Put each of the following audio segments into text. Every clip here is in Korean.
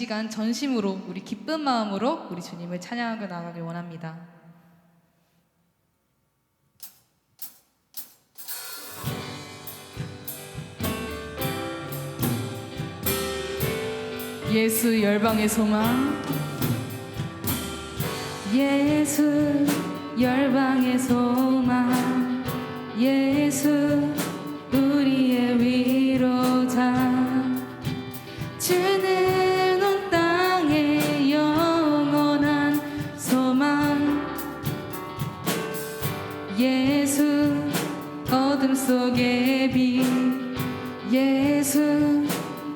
시간 전심으로 우리 기쁜 마음으로 우리 주님을 찬양하고 나가길 원합니다. 예수 열방의 소망, 예수 열방의 소망, 예수 우리의 위로자, 주는 온 땅의 영원한 소망, 예수 어둠 속의 빛, 예수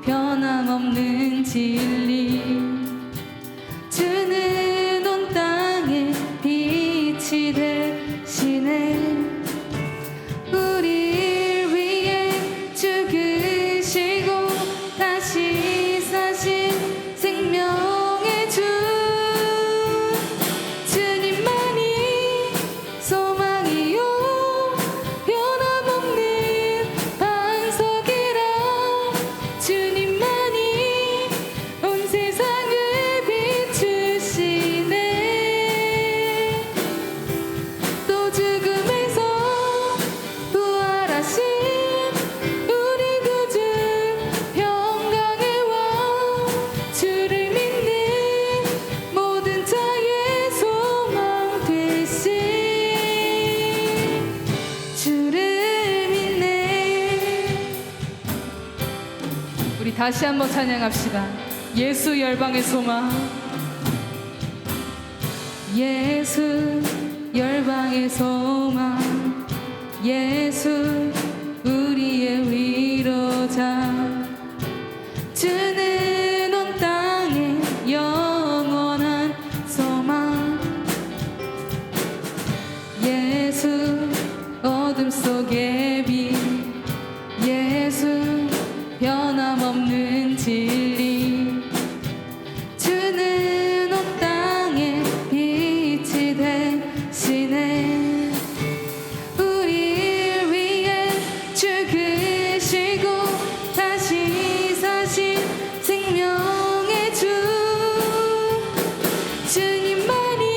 변함없는 진리, 주는 온 땅에 빛이 되시네. 우리를 위해 죽으시고 다시 사신 생명의 주, 주님만이 소망이요 변함없는 반석이라, 주님만이 온 세상을 비추시네. 또 죽음에서 부활하신 우리 구주 평강의 왕, 주를 믿는 모든 자의 소망 되신, 주를 믿네. 우리 다시 한번 찬양합시다. 예수 열방의 소망, 예수 열방의 소망, 예수 우리의 위로자, 주는 온 땅의 영원한 소망, 예수 어둠 속의 빛, 예수 변함없는 진리, 주는 온 땅에 빛이 되시네. 우리를 위해 죽으시고 다시 사신 생명의 주, 주님만이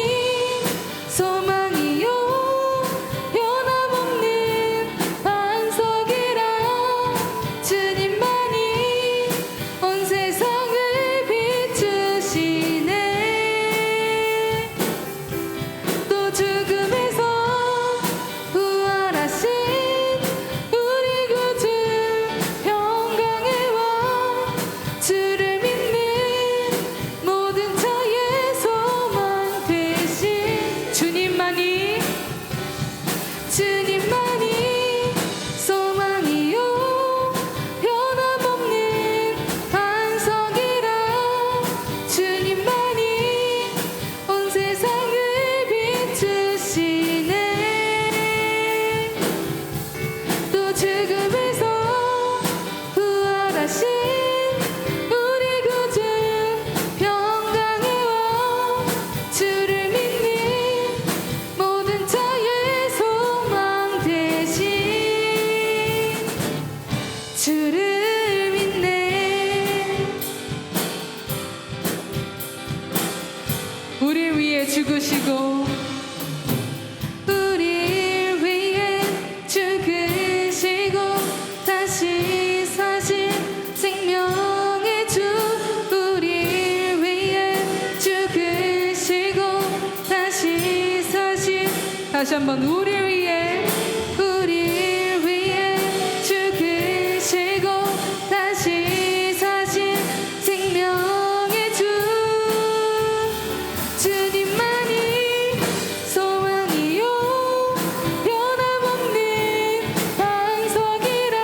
소망이요 변함없는 반석이라, 주님만이 온 세상을 비추시네. 또 죽음에서 부활하신 우리 구주 평강의 왕, 주를 믿는 모든 자의 소망 되신, 주님만이 소망이요 변함없는 반석이라, 주님만이 온 세상을 비추시네. 또 죽음에서 부활하신 우리 구주 평강의 왕, 주를 믿는 모든 자의 소망 되신, 주를 믿네. 우리를 위해 죽으시고, 우리를 위해 죽으시고 다시 사신 생명의 주, 우리를 위해 죽으시고 다시 사신, 다시 한번 우리를 위해 죽으시고 다시 사신 생명의 주, 주님만이 소망이요 변함없는 반석이라,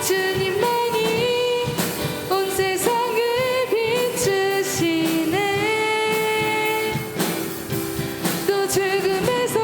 주님만이 온 세상을 비추시네. 또 죽음에서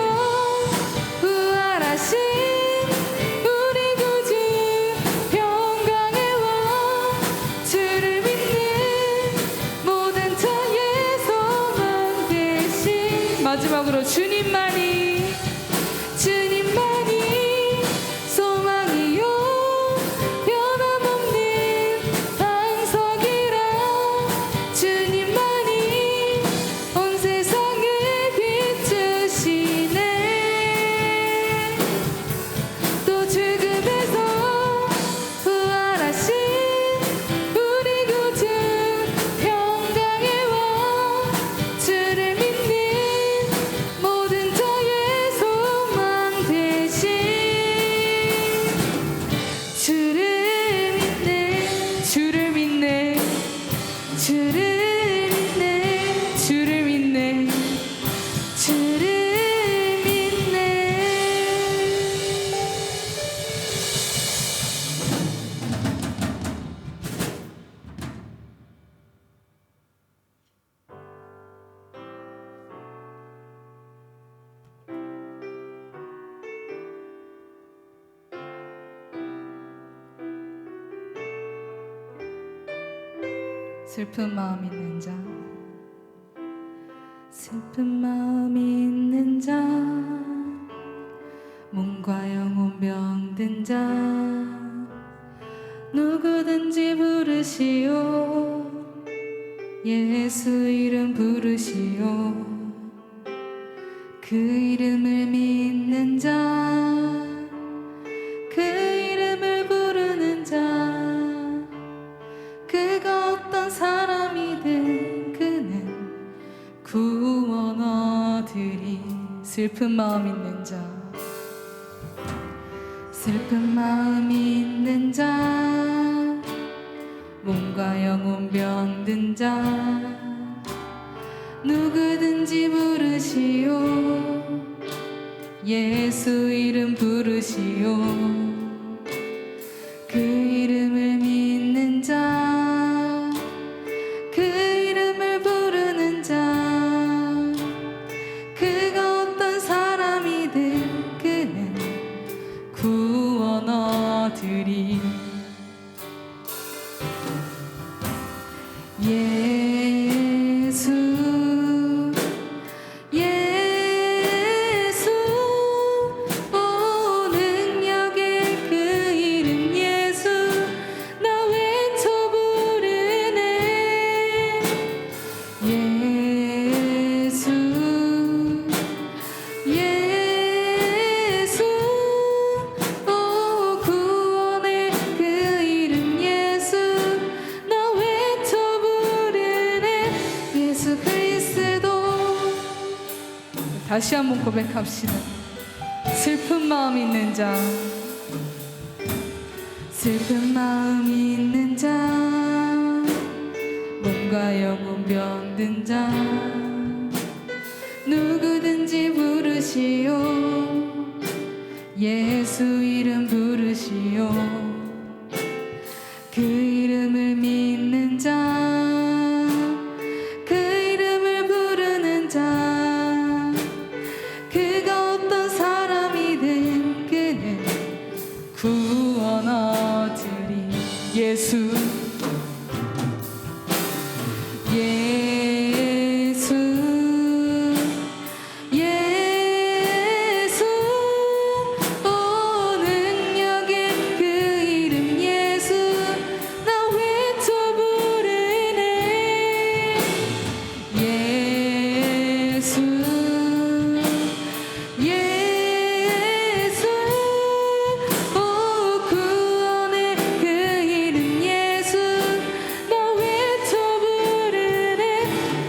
슬픈 마음 있는 자, 슬픈 마음 있는 자, 몸과 영혼 병든 자, 누구든지 부르시오. 예수 이름 부르시오. 그 이름을 믿는 자, 그 이름을 부르는 자, 그가 어떤 사람이든 그는 구원 얻으리. 슬픈 마음 있는 자, 슬픈 마음 있는 자, 몸과 영혼 병든 자, 누구든지 부르시오. 예수 이름 부르시오. 그 이름을 믿는 자, 그 이름을 부르는 자, 그가 어떤 사람이든 그는 구원 얻으리. 예수 예수 오 능력의 그 이름 예수 나 외쳐 부르네. 예수 예수 오 구원의 그 이름 예수 나 외쳐 부르네. 예수 그리스도. 다시 한번 고백합시다. 슬픈 마음 있는 자, 슬픈 마음 있는 자, 몸과 영혼 병든 자, 누구든지 부르시오. 예수 이름 부르시오. 그 이름을 믿는 자, 그 이름을 부르는 자, 그가 어떤 사람이든 그는 구원 얻으리. 예수 예수 예수 오 능력의 그 이름 예수 나 외쳐 부르네. 예수 예수 오 구원의 그 이름 예수 나 외쳐 부르네.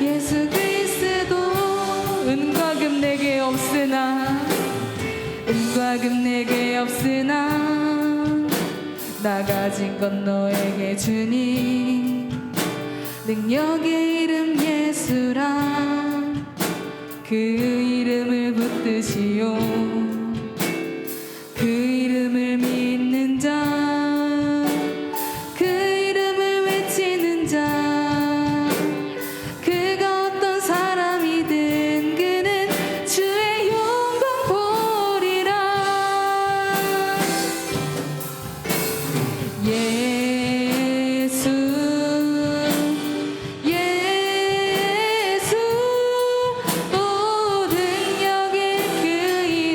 예수 그리스도. 은과 금 내게 없으나 은과 금 내게 없으나 나 가진 건 너에게 주니. 능력의 이름 예수라. 그 이름을 붙드시오. 그 이름을 믿는 자, 그 이름을 외치는 자, 그가 어떤 사람이든 그는 주의 영광 보리라. 예수 예수 오 능력의 그 이름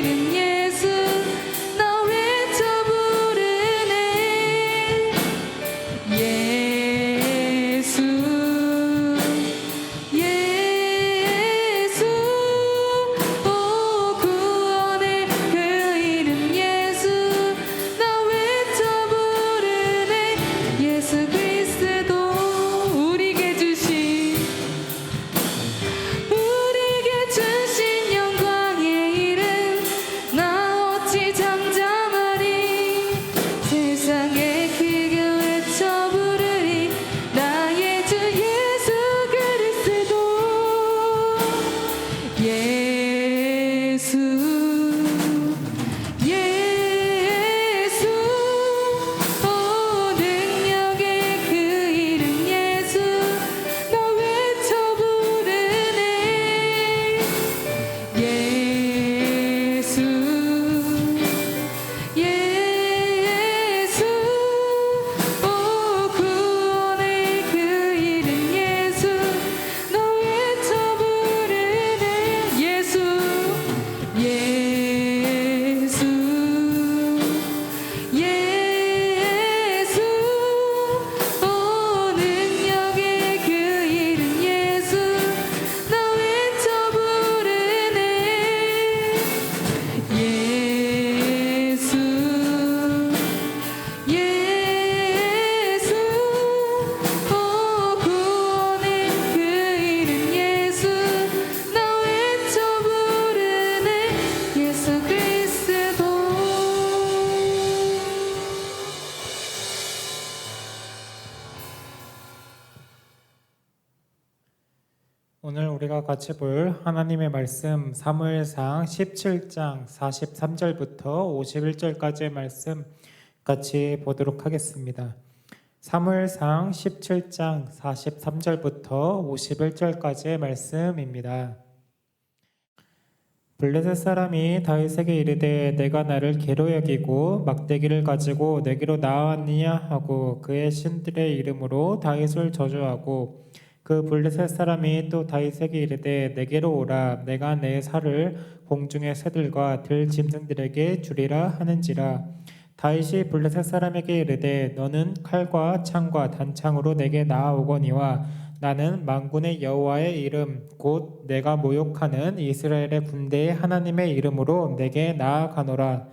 같이 볼 하나님의 말씀 사무엘상 17장 43절부터 51절까지의 말씀 같이 보도록 하겠습니다. 사무엘상 17장 43절부터 51절까지의 말씀입니다. 블레셋 사람이 다윗에게 이르되 내가 나를 개로 여기고 막대기를 가지고 내게로 나아왔느냐 하고 그의 신들의 이름으로 다윗을 저주하고 그 블레셋 사람이 또 다윗에게 이르되 내게로 오라 내가 내 살을 공중의 새들과 들 짐승들에게 주리라 하는지라. 다윗이 블레셋 사람에게 이르되 너는 칼과 창과 단창으로 내게 나아오거니와 나는 만군의 여호와의 이름 곧 내가 모욕하는 이스라엘의 군대의 하나님의 이름으로 내게 나아가노라.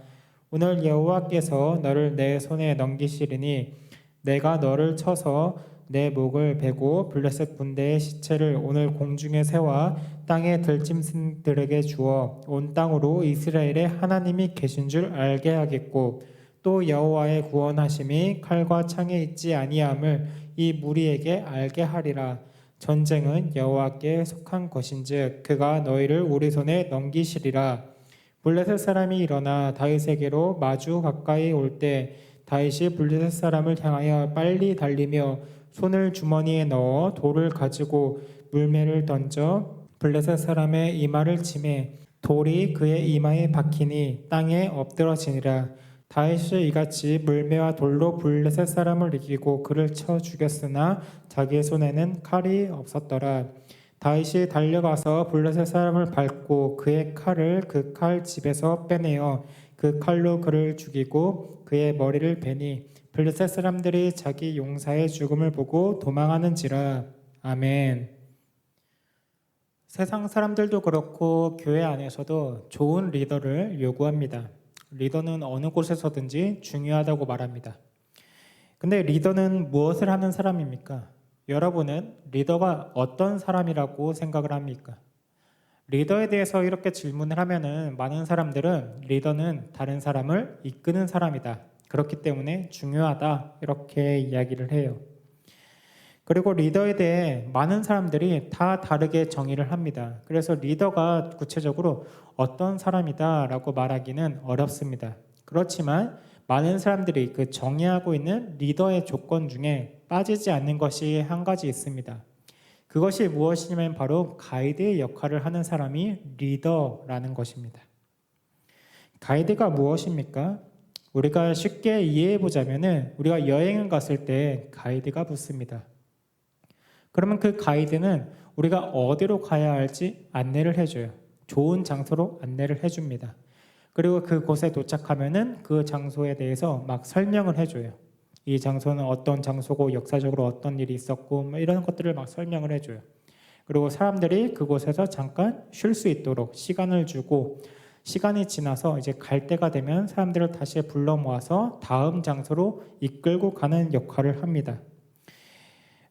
오늘 여호와께서 너를 내 손에 넘기시리니 내가 너를 쳐서 내 목을 베고 블레셋 군대의 시체를 오늘 공중의 새와 땅의 들짐승들에게 주어 온 땅으로 이스라엘의 하나님이 계신 줄 알게 하겠고 또 여호와의 구원하심이 칼과 창에 있지 아니함을 이 무리에게 알게 하리라. 전쟁은 여호와께 속한 것인즉 그가 너희를 우리 손에 넘기시리라. 블레셋 사람이 일어나 다윗에게로 마주 가까이 올 때 다윗이 블레셋 사람을 향하여 빨리 달리며 손을 주머니에 넣어 돌을 가지고 물매를 던져 블레셋 사람의 이마를 치매 돌이 그의 이마에 박히니 땅에 엎드러지니라. 다윗이 이같이 물매와 돌로 블레셋 사람을 이기고 그를 쳐 죽였으나 자기의 손에는 칼이 없었더라. 다윗이 달려가서 블레셋 사람을 밟고 그의 칼을 그 칼 집에서 빼내어 그 칼로 그를 죽이고 그의 머리를 베니 블레셋 사람들이 자기 용사의 죽음을 보고 도망하는지라. 아멘. 세상 사람들도 그렇고 교회 안에서도 좋은 리더를 요구합니다. 리더는 어느 곳에서든지 중요하다고 말합니다. 근데 리더는 무엇을 하는 사람입니까? 여러분은 리더가 어떤 사람이라고 생각을 합니까? 리더에 대해서 이렇게 질문을 하면은 많은 사람들은 리더는 다른 사람을 이끄는 사람이다. 그렇기 때문에 중요하다. 이렇게 이야기를 해요. 그리고 리더에 대해 많은 사람들이 다 다르게 정의를 합니다. 그래서 리더가 구체적으로 어떤 사람이다 라고 말하기는 어렵습니다. 그렇지만 많은 사람들이 그 정의하고 있는 리더의 조건 중에 빠지지 않는 것이 한 가지 있습니다. 그것이 무엇이냐면 바로 가이드의 역할을 하는 사람이 리더라는 것입니다. 가이드가 무엇입니까? 우리가 쉽게 이해해 보자면은 우리가 여행을 갔을 때 가이드가 붙습니다. 그러면 그 가이드는 우리가 어디로 가야 할지 안내를 해줘요. 좋은 장소로 안내를 해줍니다. 그리고 그곳에 도착하면은 그 장소에 대해서 막 설명을 해줘요. 이 장소는 어떤 장소고 역사적으로 어떤 일이 있었고 뭐 이런 것들을 막 설명을 해줘요. 그리고 사람들이 그곳에서 잠깐 쉴 수 있도록 시간을 주고 시간이 지나서 이제 갈 때가 되면 사람들을 다시 불러 모아서 다음 장소로 이끌고 가는 역할을 합니다.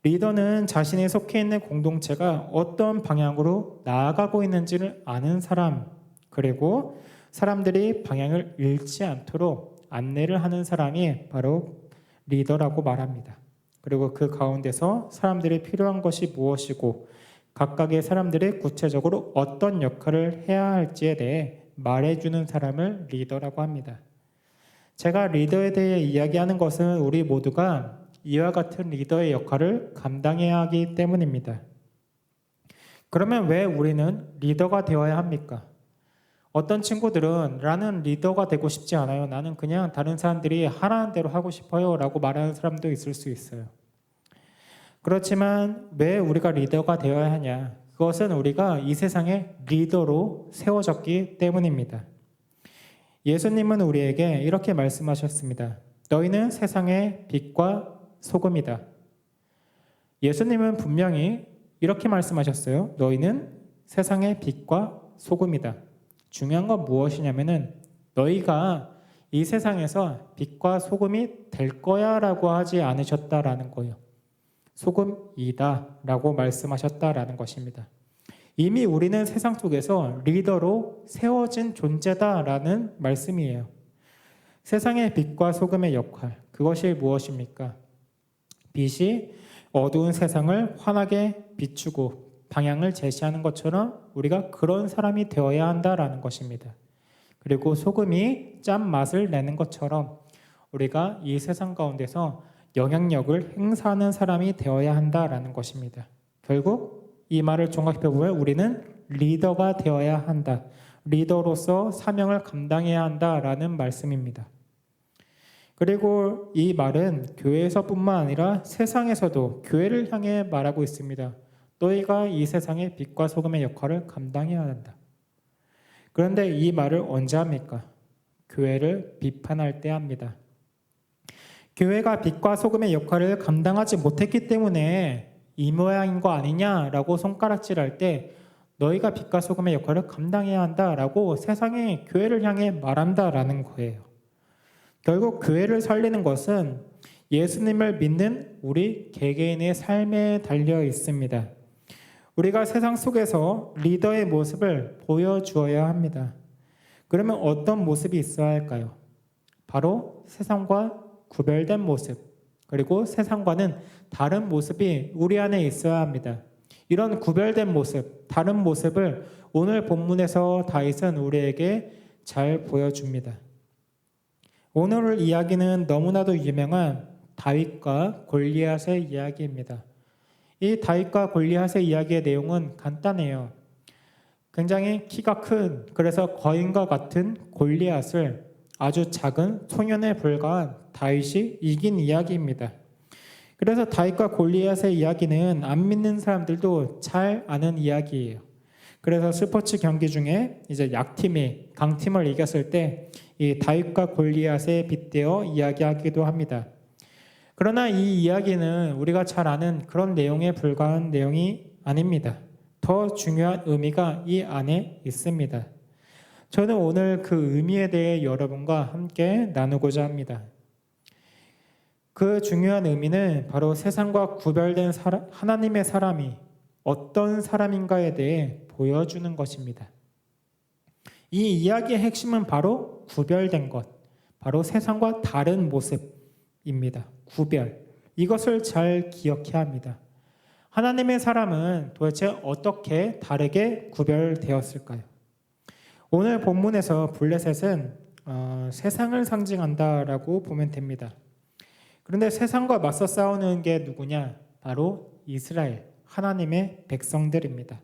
리더는 자신이 속해 있는 공동체가 어떤 방향으로 나아가고 있는지를 아는 사람, 그리고 사람들이 방향을 잃지 않도록 안내를 하는 사람이 바로 리더라고 말합니다. 그리고 그 가운데서 사람들이 필요한 것이 무엇이고 각각의 사람들이 구체적으로 어떤 역할을 해야 할지에 대해 말해주는 사람을 리더라고 합니다. 제가 리더에 대해 이야기하는 것은 우리 모두가 이와 같은 리더의 역할을 감당해야 하기 때문입니다. 그러면 왜 우리는 리더가 되어야 합니까? 어떤 친구들은 나는 리더가 되고 싶지 않아요. 나는 그냥 다른 사람들이 하라는 대로 하고 싶어요 라고 말하는 사람도 있을 수 있어요. 그렇지만 왜 우리가 리더가 되어야 하냐? 그것은 우리가 이 세상의 리더로 세워졌기 때문입니다. 예수님은 우리에게 이렇게 말씀하셨습니다. 너희는 세상의 빛과 소금이다. 예수님은 분명히 이렇게 말씀하셨어요. 너희는 세상의 빛과 소금이다. 중요한 건 무엇이냐면은 너희가 이 세상에서 빛과 소금이 될 거야 라고 하지 않으셨다라는 거예요. 소금이다 라고 말씀하셨다라는 것입니다. 이미 우리는 세상 속에서 리더로 세워진 존재다라는 말씀이에요. 세상의 빛과 소금의 역할, 그것이 무엇입니까? 빛이 어두운 세상을 환하게 비추고 방향을 제시하는 것처럼 우리가 그런 사람이 되어야 한다라는 것입니다. 그리고 소금이 짠 맛을 내는 것처럼 우리가 이 세상 가운데서 영향력을 행사하는 사람이 되어야 한다라는 것입니다. 결국 이 말을 종합해보면 우리는 리더가 되어야 한다. 리더로서 사명을 감당해야 한다라는 말씀입니다. 그리고 이 말은 교회에서뿐만 아니라 세상에서도 교회를 향해 말하고 있습니다. 너희가 이 세상의 빛과 소금의 역할을 감당해야 한다. 그런데 이 말을 언제 합니까? 교회를 비판할 때 합니다. 교회가 빛과 소금의 역할을 감당하지 못했기 때문에 이 모양인 거 아니냐라고 손가락질할 때 너희가 빛과 소금의 역할을 감당해야 한다라고 세상에 교회를 향해 말한다라는 거예요. 결국 교회를 살리는 것은 예수님을 믿는 우리 개개인의 삶에 달려 있습니다. 우리가 세상 속에서 리더의 모습을 보여주어야 합니다. 그러면 어떤 모습이 있어야 할까요? 바로 세상과 구별된 모습, 그리고 세상과는 다른 모습이 우리 안에 있어야 합니다. 이런 구별된 모습, 다른 모습을 오늘 본문에서 다윗은 우리에게 잘 보여줍니다. 오늘 이야기는 너무나도 유명한 다윗과 골리앗의 이야기입니다. 이 다윗과 골리앗의 이야기의 내용은 간단해요. 굉장히 키가 큰, 그래서 거인과 같은 골리앗을 아주 작은 소년에 불과한 다윗이 이긴 이야기입니다. 그래서 다윗과 골리앗의 이야기는 안 믿는 사람들도 잘 아는 이야기예요. 그래서 스포츠 경기 중에 이제 약팀이 강팀을 이겼을 때 이 다윗과 골리앗에 빗대어 이야기하기도 합니다. 그러나 이 이야기는 우리가 잘 아는 그런 내용에 불과한 내용이 아닙니다. 더 중요한 의미가 이 안에 있습니다. 저는 오늘 그 의미에 대해 여러분과 함께 나누고자 합니다. 그 중요한 의미는 바로 세상과 구별된 하나님의 사람이 어떤 사람인가에 대해 보여주는 것입니다. 이 이야기의 핵심은 바로 구별된 것, 바로 세상과 다른 모습입니다. 구별. 이것을 잘 기억해야 합니다. 하나님의 사람은 도대체 어떻게 다르게 구별되었을까요? 오늘 본문에서 블레셋은 세상을 상징한다라고 보면 됩니다. 그런데 세상과 맞서 싸우는 게 누구냐? 바로 이스라엘, 하나님의 백성들입니다.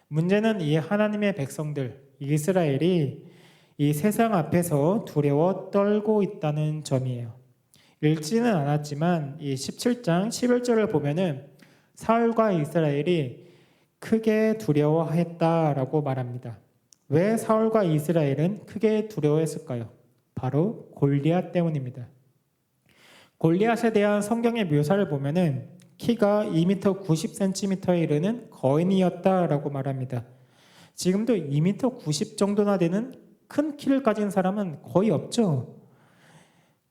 문제는 이 하나님의 백성들, 이스라엘이 이 세상 앞에서 두려워 떨고 있다는 점이에요. 읽지는 않았지만 이 17장 11절을 보면은 사울과 이스라엘이 크게 두려워했다라고 말합니다. 왜 사울과 이스라엘은 크게 두려워했을까요? 바로 골리앗 때문입니다. 골리앗에 대한 성경의 묘사를 보면은 키가 2m 90cm에 이르는 거인이었다라고 말합니다. 지금도 2m 90 정도나 되는 큰 키를 가진 사람은 거의 없죠.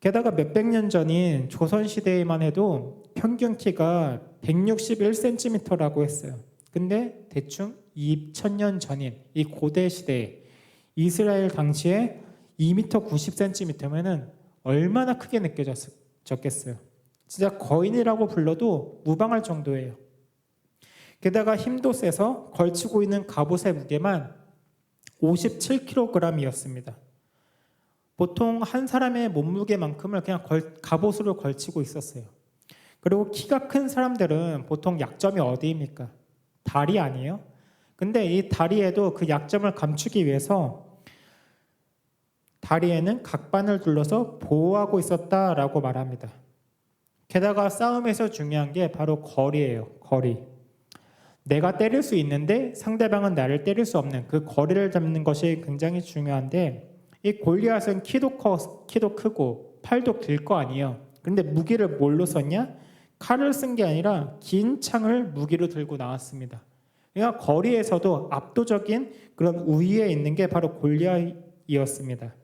게다가 몇백 년 전인 조선시대에만 해도 평균 키가 161cm라고 했어요. 근데 대충 2000년 전인 이 고대 시대에 이스라엘 당시에 2m 90cm면은 얼마나 크게 느껴졌겠어요. 진짜 거인이라고 불러도 무방할 정도예요. 게다가 힘도 세서 걸치고 있는 갑옷의 무게만 57kg이었습니다. 보통 한 사람의 몸무게만큼을 그냥 갑옷으로 걸치고 있었어요. 그리고 키가 큰 사람들은 보통 약점이 어디입니까? 다리 아니에요? 근데 이 다리에도 그 약점을 감추기 위해서 다리에는 각반을 둘러서 보호하고 있었다라고 말합니다. 게다가 싸움에서 중요한 게 바로 거리예요. 거리. 내가 때릴 수 있는데 상대방은 나를 때릴 수 없는 그 거리를 잡는 것이 굉장히 중요한데 이 골리앗은 키도 크고 팔도 길 거 아니에요. 그런데 무기를 뭘로 썼냐? 칼을 쓴 게 아니라 긴 창을 무기로 들고 나왔습니다. 그러니까 거리에서도 압도적인 그런 우위에 있는 게 바로 골리앗이었습니다.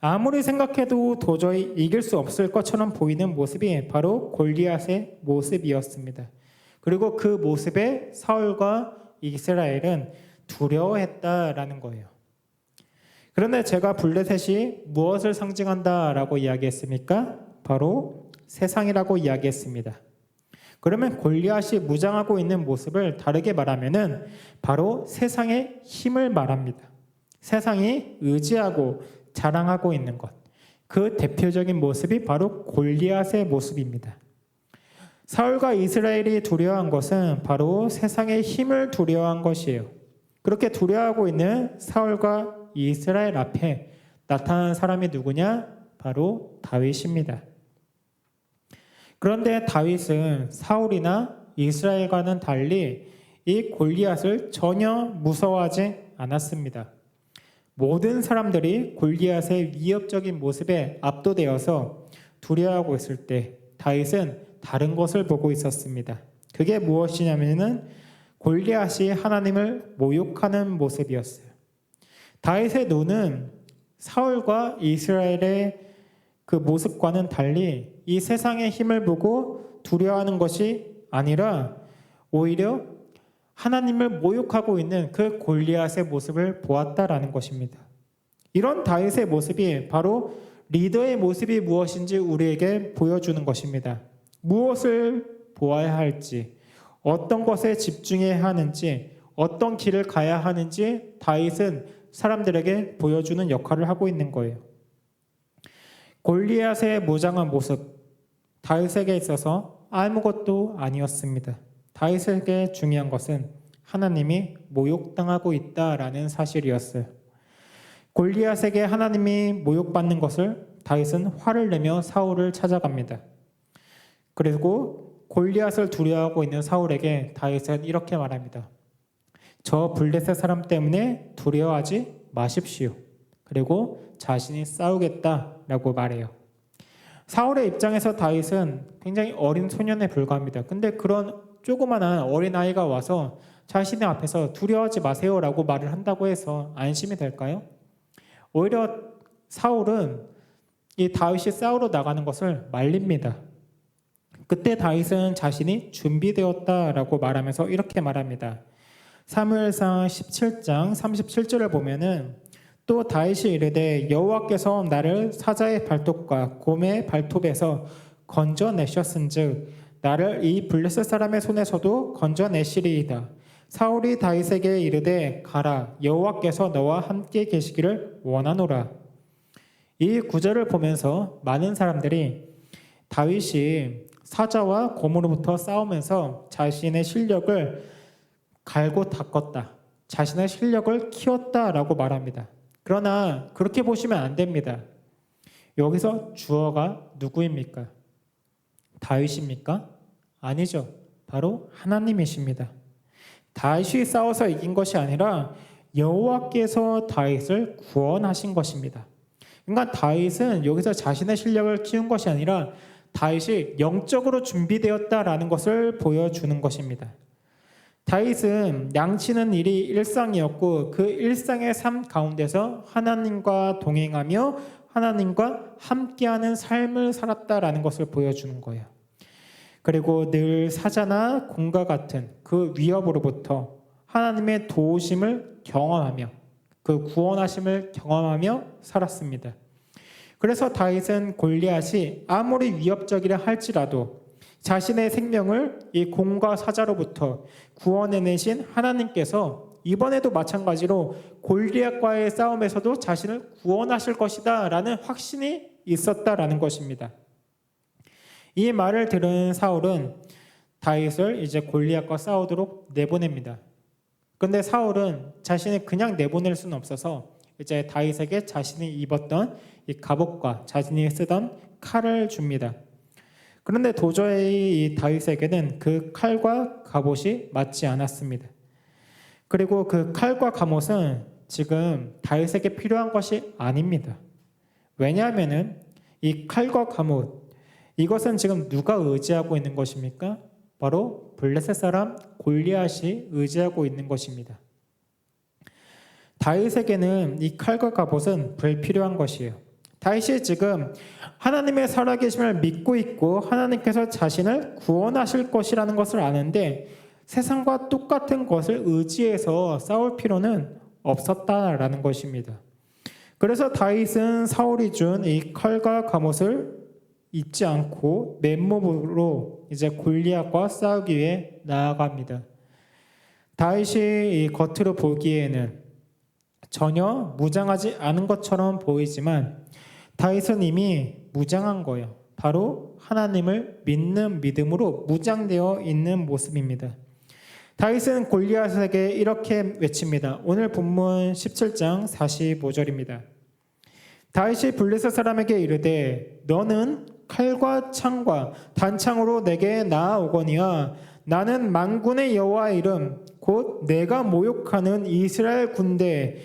아무리 생각해도 도저히 이길 수 없을 것처럼 보이는 모습이 바로 골리앗의 모습이었습니다. 그리고 그 모습에 사울과 이스라엘은 두려워했다라는 거예요. 그런데 제가 블레셋이 무엇을 상징한다라고 이야기했습니까? 바로 세상이라고 이야기했습니다. 그러면 골리앗이 무장하고 있는 모습을 다르게 말하면은 바로 세상의 힘을 말합니다. 세상이 의지하고 자랑하고 있는 것. 그 대표적인 모습이 바로 골리앗의 모습입니다. 사울과 이스라엘이 두려워한 것은 바로 세상의 힘을 두려워한 것이에요. 그렇게 두려워하고 있는 사울과 이스라엘 앞에 나타난 사람이 누구냐? 바로 다윗입니다. 그런데 다윗은 사울이나 이스라엘과는 달리 이 골리앗을 전혀 무서워하지 않았습니다. 모든 사람들이 골리앗의 위협적인 모습에 압도되어서 두려워하고 있을 때 다윗은 다른 것을 보고 있었습니다. 그게 무엇이냐면은 골리앗이 하나님을 모욕하는 모습이었어요. 다윗의 눈은 사울과 이스라엘의 그 모습과는 달리 이 세상의 힘을 보고 두려워하는 것이 아니라 오히려 하나님을 모욕하고 있는 그 골리앗의 모습을 보았다라는 것입니다. 이런 다윗의 모습이 바로 리더의 모습이 무엇인지 우리에게 보여주는 것입니다. 무엇을 보아야 할지, 어떤 것에 집중해야 하는지, 어떤 길을 가야 하는지 다윗은 사람들에게 보여주는 역할을 하고 있는 거예요. 골리앗의 무장한 모습, 다윗에게 있어서 아무것도 아니었습니다. 다윗에게 중요한 것은 하나님이 모욕당하고 있다라는 사실이었어요. 골리앗에게 하나님이 모욕받는 것을 다윗은 화를 내며 사울을 찾아갑니다. 그리고 골리앗을 두려워하고 있는 사울에게 다윗은 이렇게 말합니다. 저 블레셋 사람 때문에 두려워하지 마십시오. 그리고 자신이 싸우겠다라고 말해요. 사울의 입장에서 다윗은 굉장히 어린 소년에 불과합니다. 근데 그런 조그만한 어린아이가 와서 자신의 앞에서 두려워하지 마세요라고 말을 한다고 해서 안심이 될까요? 오히려 사울은 이 다윗이 싸우러 나가는 것을 말립니다. 그때 다윗은 자신이 준비되었다라고 말하면서 이렇게 말합니다. 사무엘상 17장 37절을 보면은 또 다윗이 이르되 여호와께서 나를 사자의 발톱과 곰의 발톱에서 건져내셨은즉 나를 이 블레셋 사람의 손에서도 건져내시리이다. 사울이 다윗에게 이르되 가라 여호와께서 너와 함께 계시기를 원하노라. 이 구절을 보면서 많은 사람들이 다윗이 사자와 곰으로부터 싸우면서 자신의 실력을 갈고 닦았다. 자신의 실력을 키웠다라고 말합니다. 그러나 그렇게 보시면 안 됩니다. 여기서 주어가 누구입니까? 다윗입니까? 아니죠. 바로 하나님이십니다. 다윗이 싸워서 이긴 것이 아니라 여호와께서 다윗을 구원하신 것입니다. 그러니까 다윗은 여기서 자신의 실력을 키운 것이 아니라 다윗이 영적으로 준비되었다라는 것을 보여주는 것입니다. 다윗은 양치는 일이 일상이었고 그 일상의 삶 가운데서 하나님과 동행하며 하나님과 함께하는 삶을 살았다라는 것을 보여주는 거예요. 그리고 늘 사자나 곰과 같은 그 위협으로부터 하나님의 도우심을 경험하며 그 구원하심을 경험하며 살았습니다. 그래서 다윗은 골리앗이 아무리 위협적이라 할지라도 자신의 생명을 이 곰과 사자로부터 구원해내신 하나님께서 이번에도 마찬가지로 골리앗과의 싸움에서도 자신을 구원하실 것이다 라는 확신이 있었다라는 것입니다. 이 말을 들은 사울은 다윗을 이제 골리앗과 싸우도록 내보냅니다. 그런데 사울은 자신이 그냥 내보낼 수는 없어서 이제 다윗에게 자신이 입었던 이 갑옷과 자신이 쓰던 칼을 줍니다. 그런데 도저히 이 다윗에게는 그 칼과 갑옷이 맞지 않았습니다. 그리고 그 칼과 갑옷은 지금 다윗에게 필요한 것이 아닙니다. 왜냐하면은 이 칼과 갑옷 이것은 지금 누가 의지하고 있는 것입니까? 바로 블레셋 사람 골리앗이 의지하고 있는 것입니다. 다윗에게는 이 칼과 갑옷은 불필요한 것이에요. 다윗이 지금 하나님의 살아계심을 믿고 있고 하나님께서 자신을 구원하실 것이라는 것을 아는데 세상과 똑같은 것을 의지해서 싸울 필요는 없었다라는 것입니다. 그래서 다윗은 사울이 준 이 칼과 갑옷을 잊지 않고 맨몸으로 이제 골리앗과 싸우기 위해 나아갑니다. 다윗이 이 겉으로 보기에는 전혀 무장하지 않은 것처럼 보이지만 다윗은 이미 무장한 거예요. 바로 하나님을 믿는 믿음으로 무장되어 있는 모습입니다. 다윗은 골리앗에게 이렇게 외칩니다. 오늘 본문 17장 45절입니다. 다윗이 블레셋 사람에게 이르되 너는 칼과 창과 단창으로 내게 나아오거니와 나는 만군의 여호와의 이름 곧 내가 모욕하는 이스라엘 군대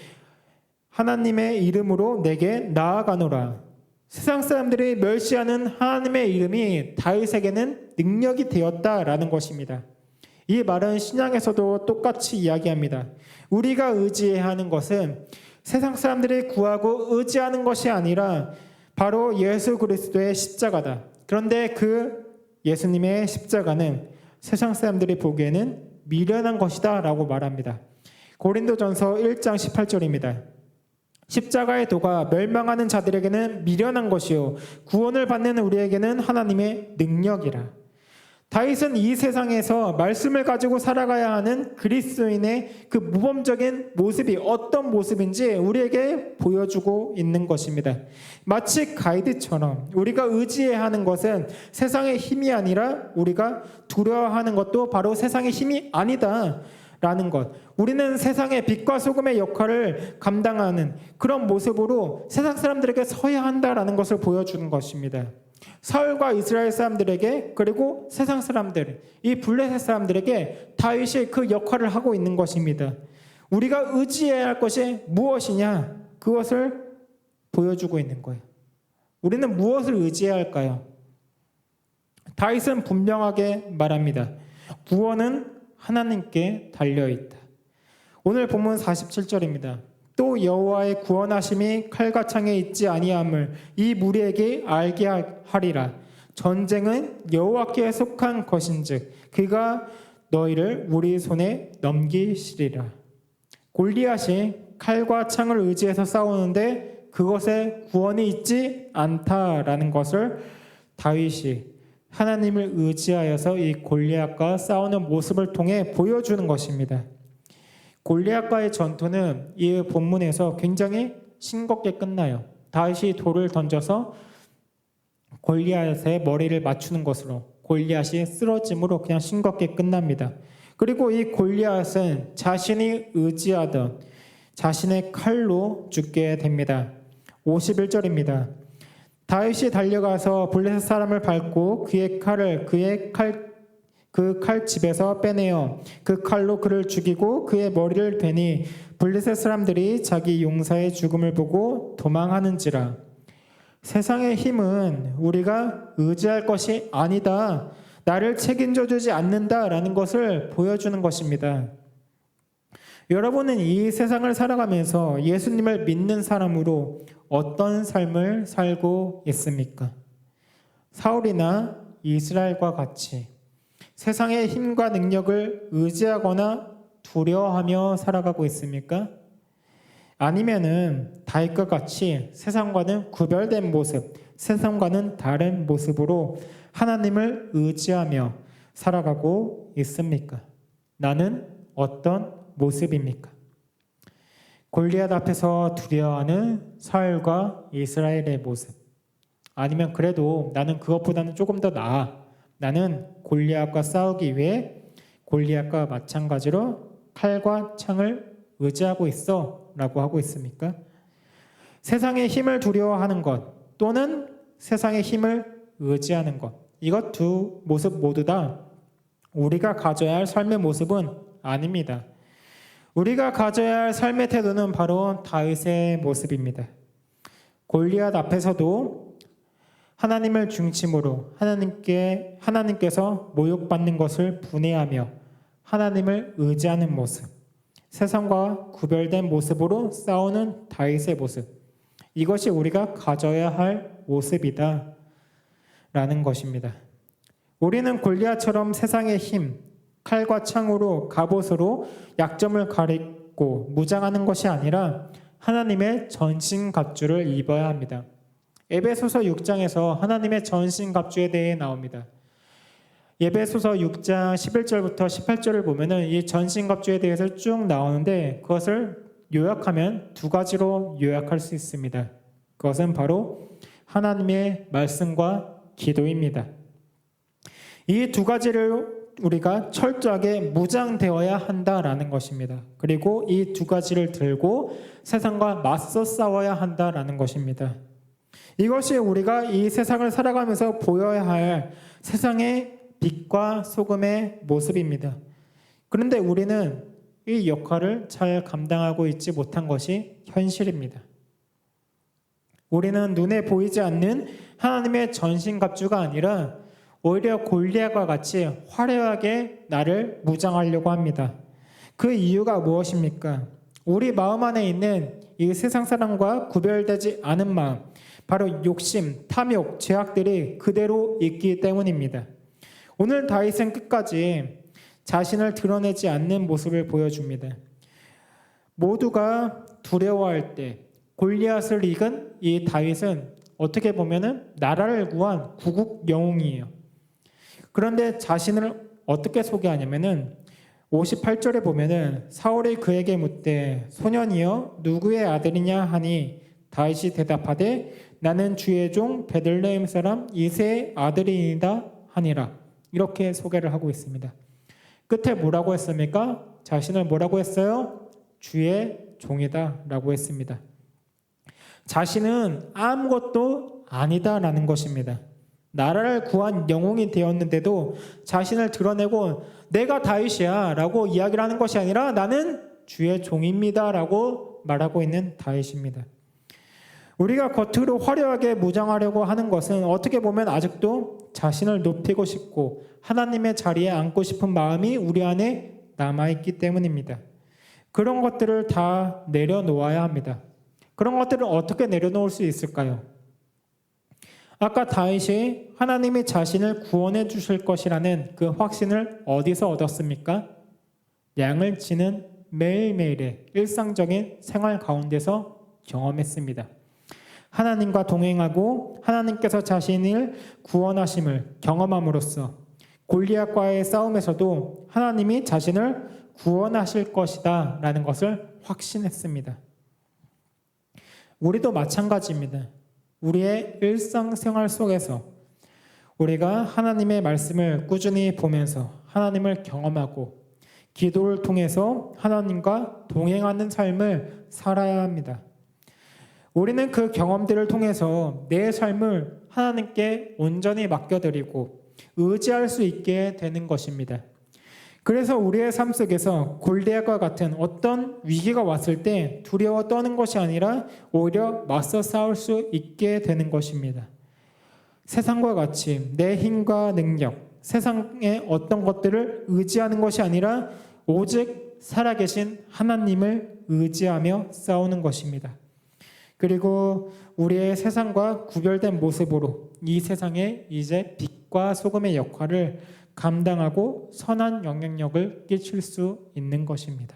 하나님의 이름으로 내게 나아가노라. 세상 사람들이 멸시하는 하나님의 이름이 다윗에게는 능력이 되었다라는 것입니다. 이 말은 신약에서도 똑같이 이야기합니다. 우리가 의지해야 하는 것은 세상 사람들이 구하고 의지하는 것이 아니라 바로 예수 그리스도의 십자가다. 그런데 그 예수님의 십자가는 세상 사람들이 보기에는 미련한 것이다 라고 말합니다. 고린도전서 1장 18절입니다. 십자가의 도가 멸망하는 자들에게는 미련한 것이요 구원을 받는 우리에게는 하나님의 능력이라. 다윗은 이 세상에서 말씀을 가지고 살아가야 하는 그리스도인의 그 모범적인 모습이 어떤 모습인지 우리에게 보여주고 있는 것입니다. 마치 가이드처럼 우리가 의지해야 하는 것은 세상의 힘이 아니라 우리가 두려워하는 것도 바로 세상의 힘이 아니다 라는 것. 우리는 세상의 빛과 소금의 역할을 감당하는 그런 모습으로 세상 사람들에게 서야 한다라는 것을 보여주는 것입니다. 사울과 이스라엘 사람들에게 그리고 세상 사람들, 이 블레셋 사람들에게 다윗이 그 역할을 하고 있는 것입니다. 우리가 의지해야 할 것이 무엇이냐? 그것을 보여주고 있는 거예요. 우리는 무엇을 의지해야 할까요? 다윗은 분명하게 말합니다. 구원은 하나님께 달려있다. 오늘 본문 47절입니다. 또 여호와의 구원하심이 칼과 창에 있지 아니함을 이 무리에게 알게 하리라. 전쟁은 여호와께 속한 것인즉 그가 너희를 우리 손에 넘기시리라. 골리앗이 칼과 창을 의지해서 싸우는데 그것에 구원이 있지 않다라는 것을 다윗이 하나님을 의지하여서 이 골리앗과 싸우는 모습을 통해 보여주는 것입니다. 골리앗과의 전투는 이 본문에서 굉장히 싱겁게 끝나요. 다윗이 돌을 던져서 골리앗의 머리를 맞추는 것으로 골리앗이 쓰러짐으로 그냥 싱겁게 끝납니다. 그리고 이 골리앗은 자신이 의지하던 자신의 칼로 죽게 됩니다. 51절입니다. 다윗이 달려가서 블레셋 사람을 밟고 그의 칼을 그 칼집에서 빼내어 그 칼로 그를 죽이고 그의 머리를 베니 블레셋 사람들이 자기 용사의 죽음을 보고 도망하는지라. 세상의 힘은 우리가 의지할 것이 아니다. 나를 책임져 주지 않는다라는 것을 보여주는 것입니다. 여러분은 이 세상을 살아가면서 예수님을 믿는 사람으로 어떤 삶을 살고 있습니까? 사울이나 이스라엘과 같이 세상의 힘과 능력을 의지하거나 두려워하며 살아가고 있습니까? 아니면은 다윗과 같이 세상과는 구별된 모습, 세상과는 다른 모습으로 하나님을 의지하며 살아가고 있습니까? 나는 어떤 모습입니까? 골리앗 앞에서 두려워하는 사울과 이스라엘의 모습, 아니면 그래도 나는 그것보다는 조금 더 나아, 나는 골리앗과 싸우기 위해 골리앗과 마찬가지로 칼과 창을 의지하고 있어 라고 하고 있습니까? 세상의 힘을 두려워하는 것 또는 세상의 힘을 의지하는 것, 이것 두 모습 모두 다 우리가 가져야 할 삶의 모습은 아닙니다. 우리가 가져야 할 삶의 태도는 바로 다윗의 모습입니다. 골리앗 앞에서도 하나님을 중심으로 하나님께서 모욕받는 것을 분해하며 하나님을 의지하는 모습, 세상과 구별된 모습으로 싸우는 다윗의 모습, 이것이 우리가 가져야 할 모습이다 라는 것입니다. 우리는 골리앗처럼 세상의 힘, 칼과 창으로 갑옷으로 약점을 가리고 무장하는 것이 아니라 하나님의 전신갑주를 입어야 합니다. 에베소서 6장에서 하나님의 전신갑주에 대해 나옵니다. 에베소서 6장 11절부터 18절을 보면은 이 전신갑주에 대해서 쭉 나오는데 그것을 요약하면 두 가지로 요약할 수 있습니다. 그것은 바로 하나님의 말씀과 기도입니다. 이 두 가지를 우리가 철저하게 무장되어야 한다라는 것입니다. 그리고 이 두 가지를 들고 세상과 맞서 싸워야 한다라는 것입니다. 이것이 우리가 이 세상을 살아가면서 보여야 할 세상의 빛과 소금의 모습입니다. 그런데 우리는 이 역할을 잘 감당하고 있지 못한 것이 현실입니다. 우리는 눈에 보이지 않는 하나님의 전신갑주가 아니라 오히려 골리앗과 같이 화려하게 나를 무장하려고 합니다. 그 이유가 무엇입니까? 우리 마음 안에 있는 이 세상 사람과 구별되지 않은 마음, 바로 욕심, 탐욕, 죄악들이 그대로 있기 때문입니다. 오늘 다윗은 끝까지 자신을 드러내지 않는 모습을 보여줍니다. 모두가 두려워할 때 골리앗을 이긴 이 다윗은 어떻게 보면은 나라를 구한 구국 영웅이에요. 그런데 자신을 어떻게 소개하냐면은 58절에 보면은 사울이 그에게 묻되 소년이여 누구의 아들이냐 하니 다윗이 대답하되 나는 주의 종 베들레헴 사람 이새의 아들이니이다 하니라. 이렇게 소개를 하고 있습니다. 끝에 뭐라고 했습니까? 자신을 뭐라고 했어요? 주의 종이다 라고 했습니다. 자신은 아무것도 아니다라는 것입니다. 나라를 구한 영웅이 되었는데도 자신을 드러내고 내가 다윗이야 라고 이야기를 하는 것이 아니라 나는 주의 종입니다 라고 말하고 있는 다윗입니다. 우리가 겉으로 화려하게 무장하려고 하는 것은 어떻게 보면 아직도 자신을 높이고 싶고 하나님의 자리에 앉고 싶은 마음이 우리 안에 남아있기 때문입니다. 그런 것들을 다 내려놓아야 합니다. 그런 것들을 어떻게 내려놓을 수 있을까요? 아까 다윗이 하나님이 자신을 구원해 주실 것이라는 그 확신을 어디서 얻었습니까? 양을 치는 매일매일의 일상적인 생활 가운데서 경험했습니다. 하나님과 동행하고 하나님께서 자신을 구원하심을 경험함으로써 골리앗과의 싸움에서도 하나님이 자신을 구원하실 것이다 라는 것을 확신했습니다. 우리도 마찬가지입니다. 우리의 일상생활 속에서 우리가 하나님의 말씀을 꾸준히 보면서 하나님을 경험하고 기도를 통해서 하나님과 동행하는 삶을 살아야 합니다. 우리는 그 경험들을 통해서 내 삶을 하나님께 온전히 맡겨드리고 의지할 수 있게 되는 것입니다. 그래서 우리의 삶 속에서 골리앗과 같은 어떤 위기가 왔을 때 두려워 떠는 것이 아니라 오히려 맞서 싸울 수 있게 되는 것입니다. 세상과 같이 내 힘과 능력, 세상의 어떤 것들을 의지하는 것이 아니라 오직 살아계신 하나님을 의지하며 싸우는 것입니다. 그리고 우리의 세상과 구별된 모습으로 이 세상에 이제 빛과 소금의 역할을 감당하고 선한 영향력을 끼칠 수 있는 것입니다.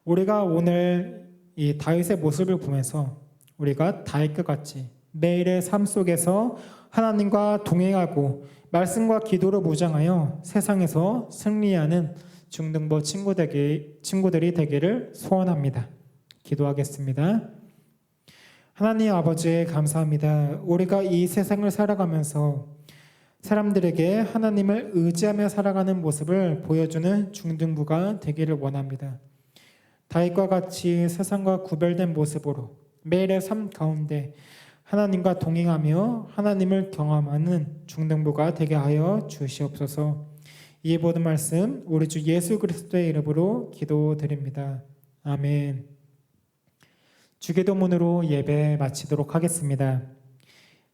우리가 오늘 이 다윗의 모습을 보면서 우리가 다윗과 같이 매일의 삶 속에서 하나님과 동행하고 말씀과 기도로 무장하여 세상에서 승리하는 중등부 친구들이 되기를 소원합니다. 기도하겠습니다. 하나님 아버지 감사합니다. 우리가 이 세상을 살아가면서 사람들에게 하나님을 의지하며 살아가는 모습을 보여주는 중등부가 되기를 원합니다. 다윗과 같이 세상과 구별된 모습으로 매일의 삶 가운데 하나님과 동행하며 하나님을 경험하는 중등부가 되게 하여 주시옵소서. 이 모든 말씀 우리 주 예수 그리스도의 이름으로 기도드립니다. 아멘. 주기도문으로 예배 마치도록 하겠습니다.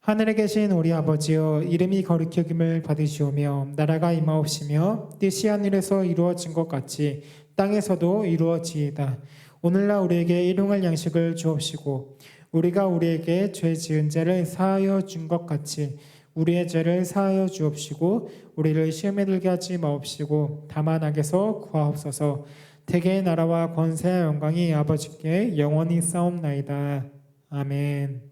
하늘에 계신 우리 아버지여, 이름이 거룩히 여김을 받으시오며 나라가 임하옵시며 뜻이 하늘에서 이루어진 것 같이 땅에서도 이루어지이다. 오늘날 우리에게 일용할 양식을 주옵시고 우리가 우리에게 죄 지은 자를 사하여 준 것 같이 우리의 죄를 사하여 주옵시고 우리를 시험에 들게 하지 마옵시고 다만 악에서 구하옵소서. 대개의 나라와 권세와 영광이 아버지께 영원히 싸움나이다. 아멘.